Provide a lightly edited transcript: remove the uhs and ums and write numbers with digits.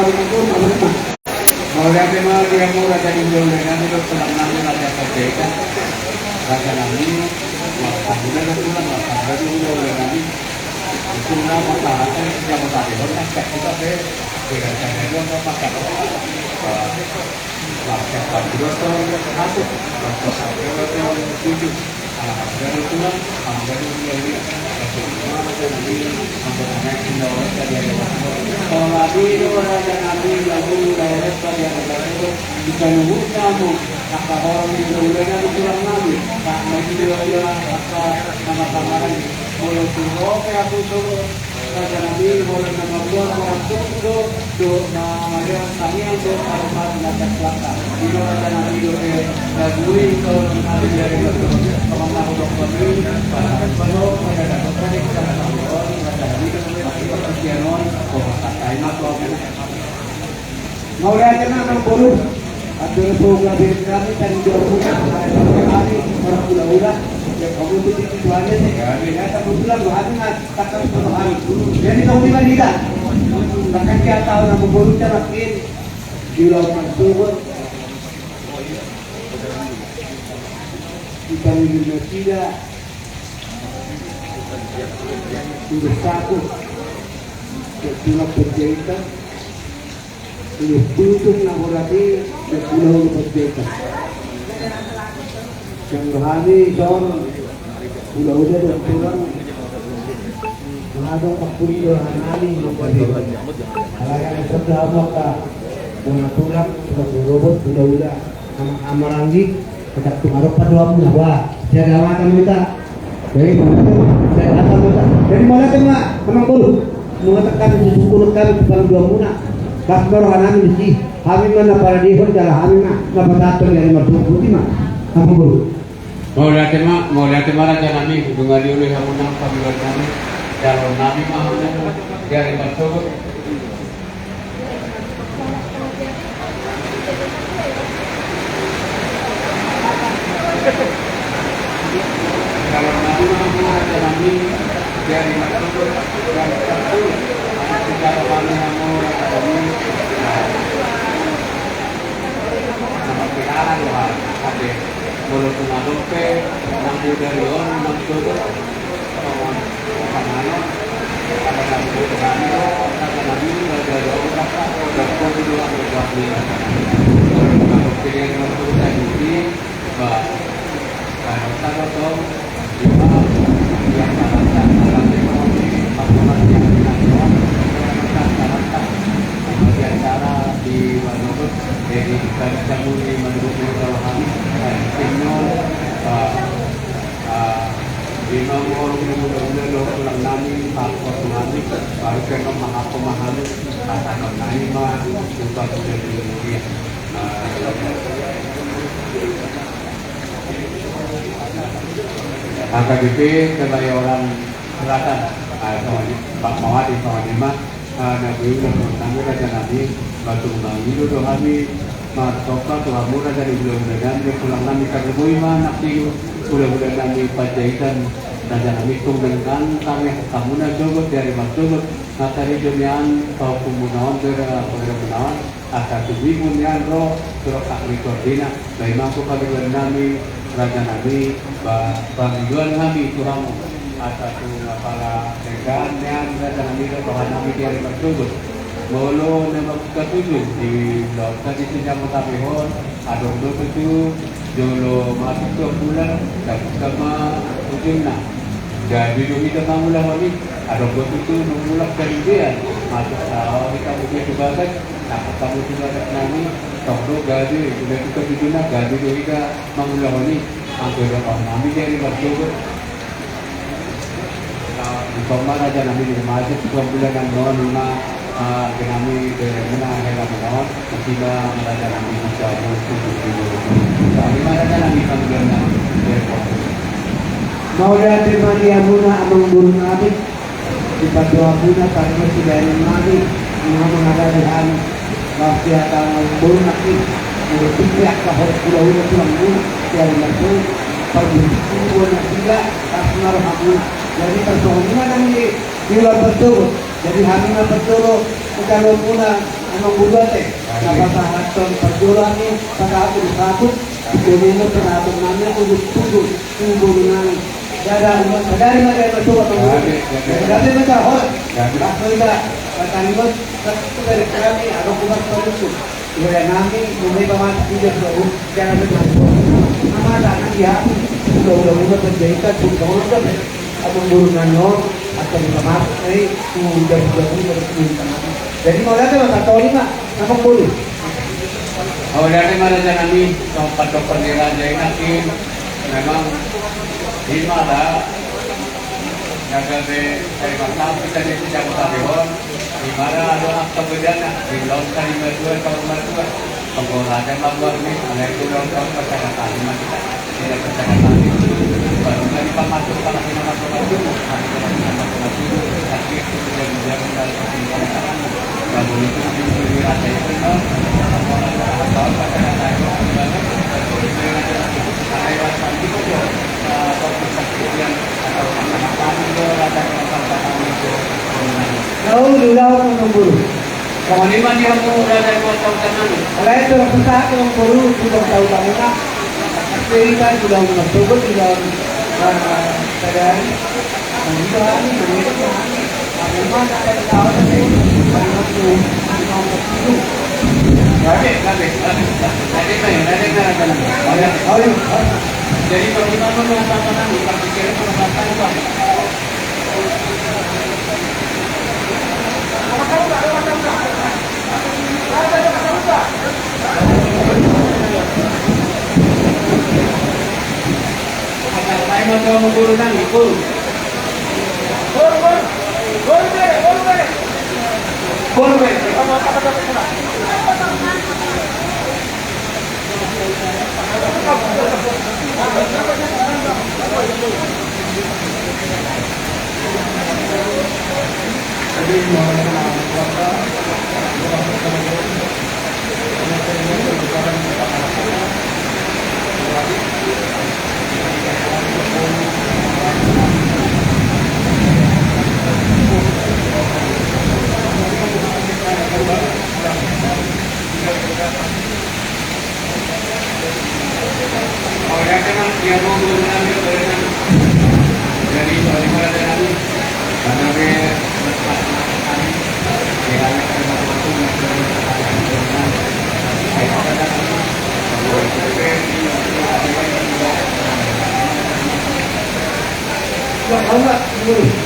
Assalamualaikum warahmatullahi wabarakatuh. Maulia tema dia mau raja di bulan dengan itu senang raja kerja raja nami waktunya kan pulang waktunya di bulan nami itu nama masalahnya yang tadi orang cek kita tidak saya itu apa pakai waktu juga masuk waktu saya tujuh dari pulang dari ini kalau lagi itu raja nabi lagu direct pada itu bisa nunggu kamu kata orang di bulannya itu pulang nabi karena itu dia kata nama kamaran boleh suruh aku suruh raja nabi boleh nama dua orang suruh do nama tanya do arah naga selatan itu raja nabi do lagu itu nabi dari itu kemana dokter ini kalau ada dokter yang bisa Maulia tema nombor ada program kami dan dua bulan hari orang ulah yang kamu itu tujuannya sih ya tapi pulang hari takkan satu hari jadi kamu bilang tidak bahkan dia tahu nama guru makin di lautan subur kita minum tidak sudah satu sudah berjaya sudah tutup laboratorium dan pulau berjaya yang rohani seorang pulau udah dan pulang mengadong pakpuri rohani memperhatikan halayan serta maka dengan pulang sebagai robot pulau udah sama amarangi tetap tumarok pada apa jaga mata kita jadi saya rasa mudah jadi mulai tema memang perlu mengatakan sepuluh kali bukan dua muna kasar hanan mesti kami mana para dihon jalan kami mah napatato dari masuk putih mah apa perlu mau lihat tema raja nabi hubungan oleh hamunang pamilan kami calon nabi mah dari masuk kalau nabi raja nabi dari masuk dan satu secara pandanganmu kami nama pelaran loh ada boleh pengaruh pe nabi dari orang masuk kemana ada nabi kemana ada nabi dari orang dan kau dua berbuat kalau pilihan masuk tadi bah kalau tahu yang alat ekonomi pasaran yang nasional kemudian cara di Manado dari Kancamur di Manado Kelurahan Timur di nomor mudah-mudahan pulang nami pakor nami baru kena pemahami kata nami mah juga sudah di AKBP Kelayoran Selatan Pak Mawat di Sawanima Nabi Nabi Raja Nabi Batu Nabi Dodo Nabi Matoka Tuhamu Raja di Bulan Bulan pulang Nabi Kagumui Nabi Bulan Nabi Pajaitan Raja Nabi Tunggang kami Kamuna Jogot dari Masjogot Natari Jonian Kau Kumunawan Berkenawan Akatubi Munian Roh Surah Kakri Kordina Bayi Mampu Kagumui Nabi Raja Nabi panggilan Nabi kurang atau para negan yang Raja Nabi Tuhan Nabi dari Masjid Bolo nama ketujuh di laut tadi sejak Mutabihon adong do tujuh jolo masuk ke bulan dan sama ujungnya jadi dulu kita mulai lagi adong do tujuh mulai dari dia masuk tahu kita punya juga kan nah kamu juga nami tokdo gaji sudah kita tujuhnya gaji do kita mulai lagi hampir orang nami dari Masjid di kamar Raja Nabi di masjid bulan yang non lima kami menang hela non tiba Raja Nabi bisa kami Raja Nabi panggilan mau lihat terima dia muna amang guru Nabi di padua muna karena sudah Nabi menghadap Tuhan pasti akan guru Nabi udah pihak kahor pulau pulang muna dari Masjid perbuatan tidak kasar hamu jadi persoalan di luar betul jadi hamil betul kalau muna anong bulate napatahaton perjuruan ni pagkakot sakot Dulu penatong namin ako tutulog yung bulo namin. Kadari na kayo masukat ang bulo. Kadari na ka, hot. Kasi ka, katanimot, kami, ako kumat pa rin. Kaya namin, kung may pamasak dito sa bulo, kaya namin namin. Namata ng iya, ulo-ulo mo sa jahitan, kung kaunang kami, at ang bulo na nyo, at kami pamasak ay, kung jauh-jauh jadi mau lihat mas atau lima, apa bulo? Oh, dari mana kami tempat pendirian dari Nakim memang di mana jaga dari mata kita di Jakarta Dewan di mana ada akta bedana di laut kali berdua tahun berdua pengelolaan labuan ini ada itu tahun percakapan kita tidak percakapan baru lagi masuk kalau kita masuk lagi tapi itu sudah menjadi dalam pembicaraan baru itu dirasa itu Tahu lulau ng bulu. Kung lima dia mo dari tahu tanan. Kalau itu kita ng bulu sudah tahu kamu nak. Kita sudah mencoba sudah kadang menjual ini. Memang ada kawan ini banyak tu itu. Jadi bagaimana mengatakan kita pikir penempatan apa? Saya mau coba mengguru nanti, guru. Dia mau mengambil dari bagaimana dari karena Yang awak dulu.